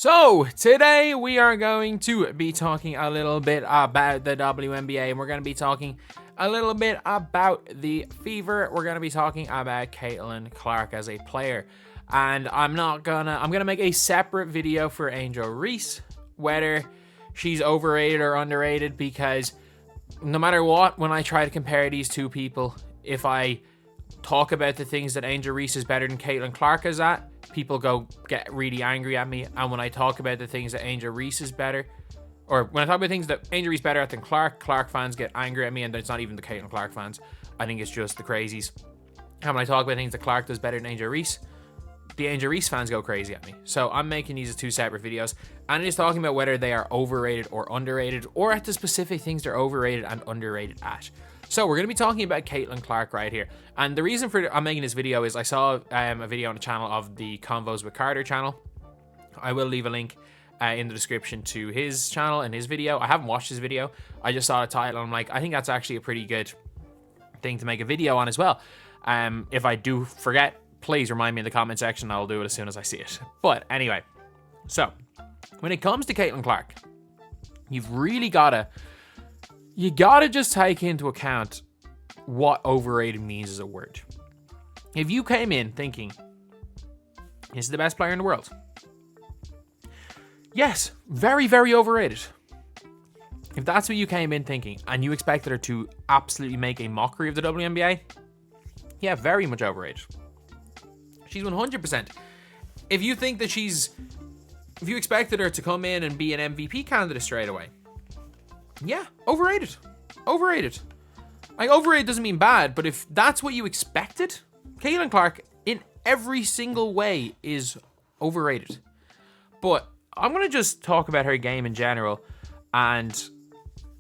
So, today we are going to be talking a little bit about the WNBA, and we're going to be talking a little bit about the Fever. We're going to be talking about Caitlin Clark as a player, and I'm going to make a separate video for Angel Reese, whether she's overrated or underrated, because no matter what, when I try to compare these two people, if I talk about the things that Angel Reese is better than Caitlin Clark is at, people get really angry at me. And when I talk about the things that Angel Reese is better, or when I talk about things that Angel Reese is better at than Clark fans get angry at me, and it's not even the Caitlin Clark fans. I think it's just the crazies. And when I talk about things that Clark does better than Angel Reese, the Angel Reese fans go crazy at me. So I'm making these as two separate videos, and it is talking about whether they are overrated or underrated, or at the specific things they're overrated and underrated at. So we're going to be talking about Caitlin Clark right here. And the reason for I'm making this video is I saw a video on the channel of the Convos with Carter channel. I will leave a link in the description to his channel and his video. I haven't watched his video. I just saw the title and I'm like, I think that's actually a pretty good thing to make a video on as well. If I do forget, please remind me in the comment section. I'll do it as soon as I see it. But anyway, so when it comes to Caitlin Clark, you've really got to just take into account what overrated means as a word. If you came in thinking, this is the best player in the world, yes, very, very overrated. If that's what you came in thinking, and you expected her to absolutely make a mockery of the WNBA, yeah, very much overrated. She's 100%. If you think that if you expected her to come in and be an MVP candidate straight away, yeah, overrated. Overrated. Like, overrated doesn't mean bad, but if that's what you expected, Caitlin Clark, in every single way, is overrated. But I'm going to just talk about her game in general, and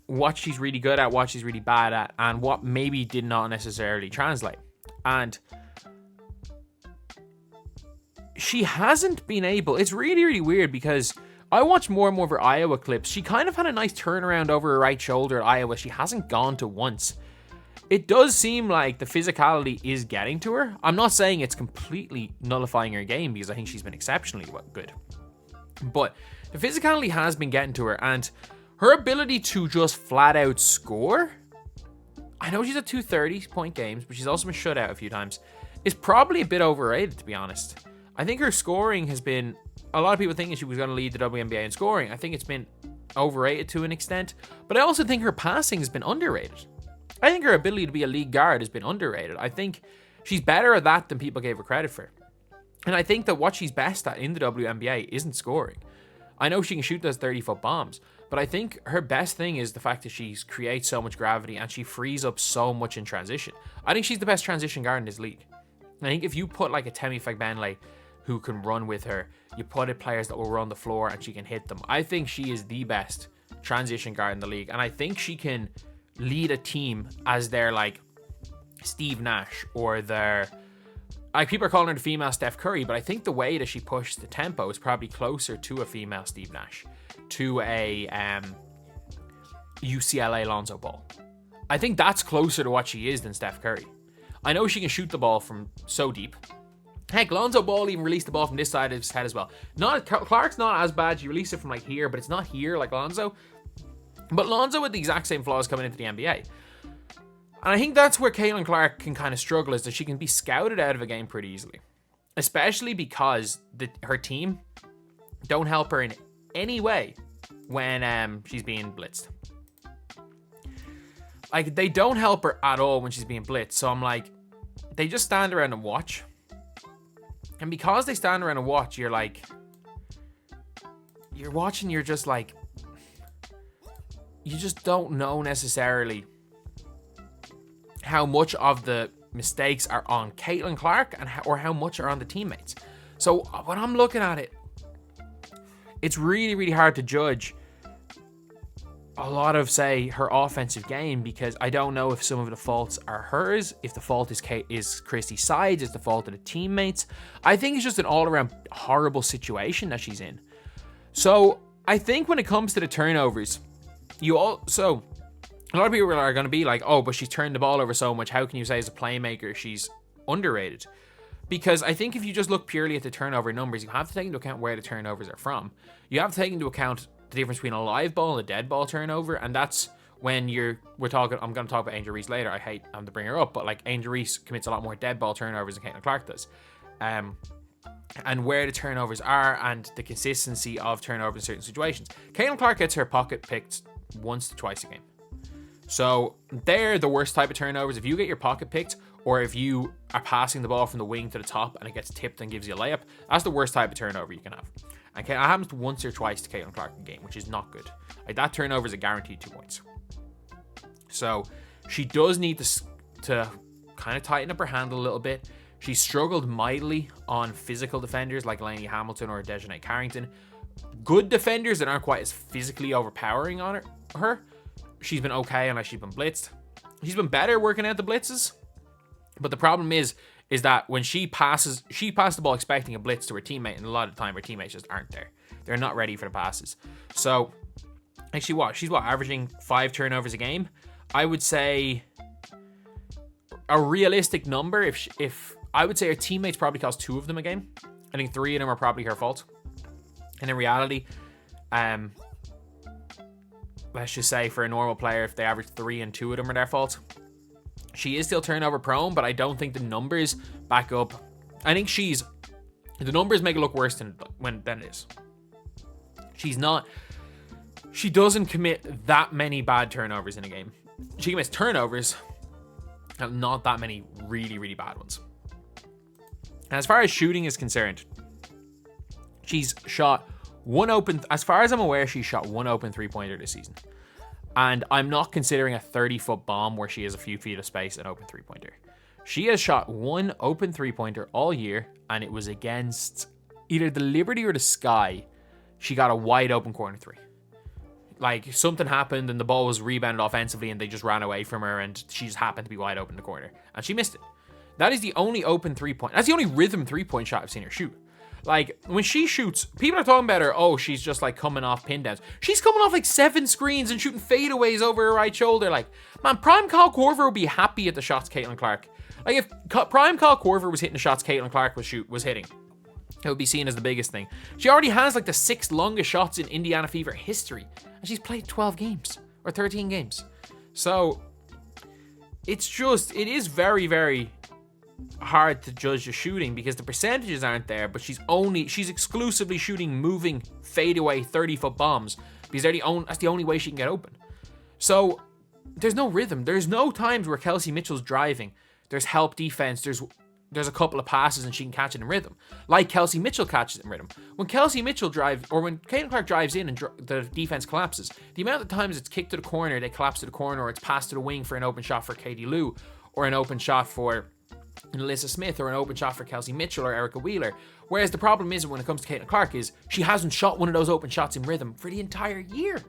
what she's really good at, what she's really bad at, and what maybe did not necessarily translate. And she hasn't been able... It's really, really weird, because I watched more and more of her Iowa clips. She kind of had a nice turnaround over her right shoulder at Iowa. She hasn't gone to once. It does seem like the physicality is getting to her. I'm not saying it's completely nullifying her game, because I think she's been exceptionally good. But the physicality has been getting to her, and her ability to just flat out score, I know she's at 230-point games, but she's also been shut out a few times, is probably a bit overrated, to be honest. I think her scoring has been... A lot of people thinking she was going to lead the WNBA in scoring. I think it's been overrated to an extent, but I also think her passing has been underrated. I think her ability to be a league guard has been underrated. I think she's better at that than people gave her credit for. And I think that what she's best at in the WNBA isn't scoring. I know she can shoot those 30-foot bombs, but I think her best thing is the fact that she creates so much gravity and she frees up so much in transition. I think she's the best transition guard in this league. I think if you put like a Temi Fagbenle who can run with her, you put it players that will run the floor and she can hit them. I think she is the best transition guard in the league, and I think she can lead a team as their like Steve Nash, or their, like, people are calling her the female Steph Curry, but I think the way that she pushes the tempo is probably closer to a female Steve Nash, to a UCLA Lonzo Ball. I think that's closer to what she is than Steph Curry. I know she can shoot the ball from so deep. Heck, Lonzo Ball even released the ball from this side of his head as well. Clark's not as bad. She released it from like here, but it's not here like Lonzo. But Lonzo with the exact same flaws coming into the NBA. And I think that's where Caitlin Clark can kind of struggle, is that she can be scouted out of a game pretty easily. Especially because her team don't help her in any way when she's being blitzed. Like, they don't help her at all when she's being blitzed. So I'm like, they just stand around and watch. And because they stand around and watch, you're watching, you're just like, you just don't know necessarily how much of the mistakes are on Caitlin Clark or how much are on the teammates. So when I'm looking at it, it's really, really hard to judge a lot of, say, her offensive game, because I don't know if some of the faults are hers, if the fault is Christy's sides, is the fault of the teammates. I think it's just an all-around horrible situation that she's in. So I think when it comes to the turnovers, a lot of people are going to be like, oh, but she's turned the ball over so much. How can you say as a playmaker she's underrated? Because I think if you just look purely at the turnover numbers, you have to take into account where the turnovers are from. You have to take into account the difference between a live ball and a dead ball turnover, and that's when I'm going to talk about Angel Reese later. I hate to bring her up, but like Angel Reese commits a lot more dead ball turnovers than Caitlin Clark does. And where the turnovers are and the consistency of turnovers in certain situations. Caitlin Clark gets her pocket picked once to twice a game. So they're the worst type of turnovers. If you get your pocket picked, or if you are passing the ball from the wing to the top and it gets tipped and gives you a layup, that's the worst type of turnover you can have. And it happens once or twice to Caitlin Clark in game, which is not good. Like, that turnover is a guaranteed 2 points. So she does need to kind of tighten up her handle a little bit. She struggled mightily on physical defenders like Lainey Hamilton or Dejanay Carrington. Good defenders that aren't quite as physically overpowering on her. She's been okay unless she's been blitzed. She's been better working out the blitzes. But the problem is that when she passes the ball expecting a blitz to her teammate, and a lot of the time her teammates just aren't there. They're not ready for the passes. So, actually she's averaging 5 turnovers a game? I would say a realistic number, if I would say her teammates probably cause 2 of them a game. I think 3 of them are probably her fault. And in reality, let's just say for a normal player, if they average 3 and 2 of them are their fault, she is still turnover prone, but I don't think the numbers back up. I think the numbers make it look worse than it is. She doesn't commit that many bad turnovers in a game. She commits turnovers, and not that many really, really bad ones. And as far as shooting is concerned, she's shot as far as I'm aware, she's shot 1 open 3-pointer this season. And I'm not considering a 30-foot bomb where she has a few feet of space an open 3-pointer. She has shot 1 open 3-pointer all year, and it was against either the Liberty or the Sky. She got a wide open corner 3. Like, something happened and the ball was rebounded offensively and they just ran away from her and she just happened to be wide open in the corner. And she missed it. That is the only open 3-point. That's the only rhythm 3-point shot I've seen her shoot. Like, when she shoots, people are talking about her, oh, she's just like coming off pin downs. She's coming off like 7 screens and shooting fadeaways over her right shoulder. Like, man, Prime Kyle Korver would be happy at the shots Caitlin Clark. Like, if Prime Kyle Korver was hitting the shots Caitlin Clark was hitting, it would be seen as the biggest thing. She already has like the 6th longest shots in Indiana Fever history. And she's played 12 games or 13 games. So, it is very, very hard to judge the shooting because the percentages aren't there, but she's exclusively shooting moving fadeaway 30-foot bombs because that's the only way she can get open. So there's no rhythm. There's no times where Kelsey Mitchell's driving. There's help defense. There's a couple of passes and she can catch it in rhythm, like Kelsey Mitchell catches it in rhythm. When Kelsey Mitchell drives, or when Caitlin Clark drives in and the defense collapses, the amount of times it's kicked to the corner, they collapse to the corner, or it's passed to the wing for an open shot for Katie Lou, or an open shot for Alyssa Smith, or an open shot for Kelsey Mitchell or Erica Wheeler. Whereas the problem is when it comes to Caitlin Clark is she hasn't shot one of those open shots in rhythm for the entire year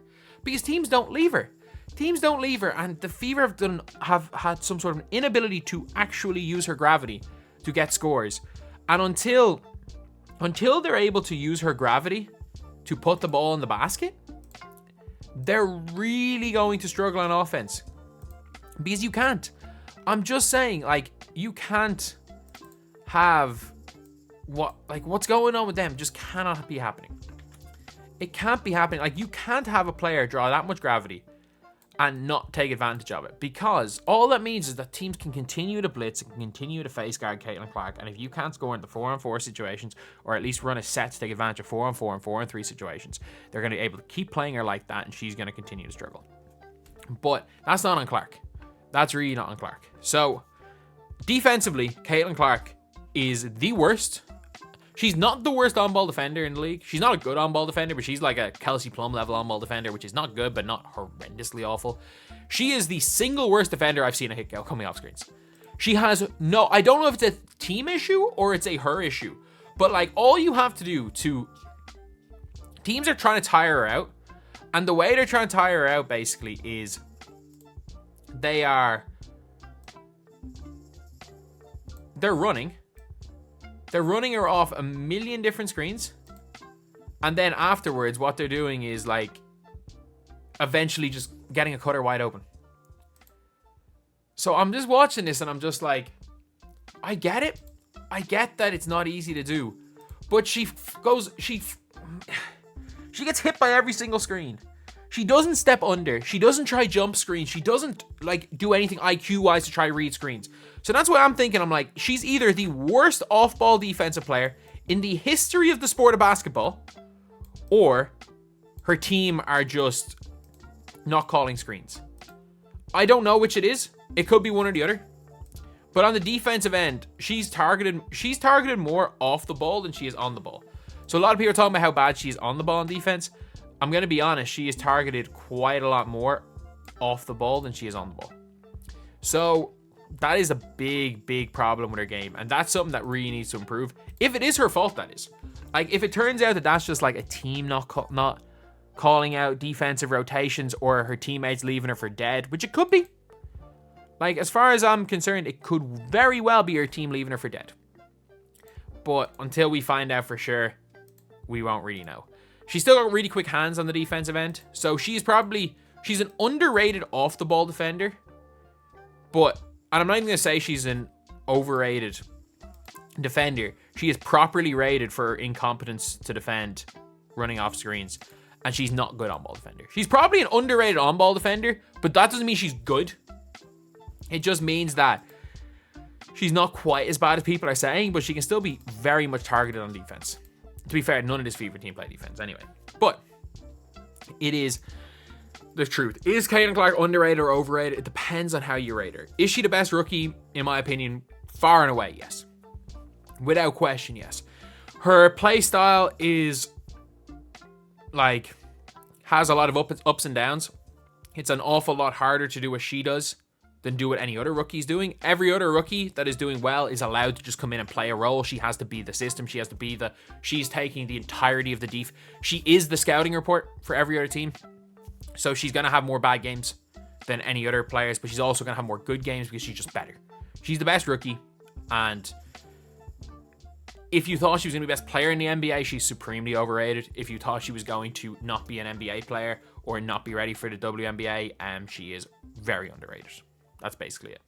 because teams don't leave her. And the Fever have had some sort of inability to actually use her gravity to get scores. And until they're able to use her gravity to put the ball in the basket, they're really going to struggle on offense. Because you can't. I'm just saying, like, you can't have what's going on with them just cannot be happening. It can't be happening. Like, you can't have a player draw that much gravity and not take advantage of it, because all that means is that teams can continue to blitz and continue to face guard Caitlin Clark, and if you can't score in the 4-on-4 situations, or at least run a set to take advantage of 4-on-4 and 4-on-3 situations, they're going to be able to keep playing her like that, and she's going to continue to struggle. But that's not on Clark. That's really not on Clark. So, defensively, Caitlin Clark is the worst. She's not the worst on-ball defender in the league. She's not a good on-ball defender, but she's like a Kelsey Plum level on-ball defender, which is not good, but not horrendously awful. She is the single worst defender I've seen a hit go coming off screens. She has I don't know if it's a team issue or it's a her issue, but like all you have to do teams are trying to tire her out, and the way they're trying to tire her out basically is they're running her off a million different screens, and then afterwards what they're doing is like eventually just getting a cutter wide open. So I'm just watching this and I'm just like, I get it. I get that it's not easy to do, but she gets hit by every single screen. She doesn't step under. She doesn't try jump screens. She doesn't like do anything IQ-wise to try read screens. So that's what I'm thinking. I'm like, she's either the worst off-ball defensive player in the history of the sport of basketball, or her team are just not calling screens. I don't know which it is. It could be one or the other. But on the defensive end, she's targeted more off the ball than she is on the ball. So a lot of people are talking about how bad she is on the ball on defense. I'm going to be honest, she is targeted quite a lot more off the ball than she is on the ball. So that is a big, big problem with her game. And that's something that really needs to improve. If it is her fault, that is. Like, if it turns out that that's just like a team not calling out defensive rotations, or her teammates leaving her for dead, which it could be. Like, as far as I'm concerned, it could very well be her team leaving her for dead. But until we find out for sure, we won't really know. She's still got really quick hands on the defensive end. So she's an underrated off-the-ball defender. And I'm not even going to say she's an overrated defender. She is properly rated for her incompetence to defend running off screens. And she's not good on-ball defender. She's probably an underrated on-ball defender, but that doesn't mean she's good. It just means that she's not quite as bad as people are saying, but she can still be very much targeted on defense. To be fair, none of this Fever team play defense anyway. But it is the truth. Is Caitlin Clark underrated or overrated? It depends on how you rate her. Is she the best rookie? In my opinion, far and away, yes. Without question, yes. Her play style is like, has a lot of ups and downs. It's an awful lot harder to do what she does than do what any other rookie's doing. Every other rookie that is doing well is allowed to just come in and play a role. She has to be the system. She has to be she's taking the entirety of the def. She is the scouting report for every other team. So she's going to have more bad games than any other players, but she's also going to have more good games because she's just better. She's the best rookie. And if you thought she was going to be best player in the NBA, she's supremely overrated. If you thought she was going to not be an NBA player or not be ready for the WNBA, she is very underrated. That's basically it.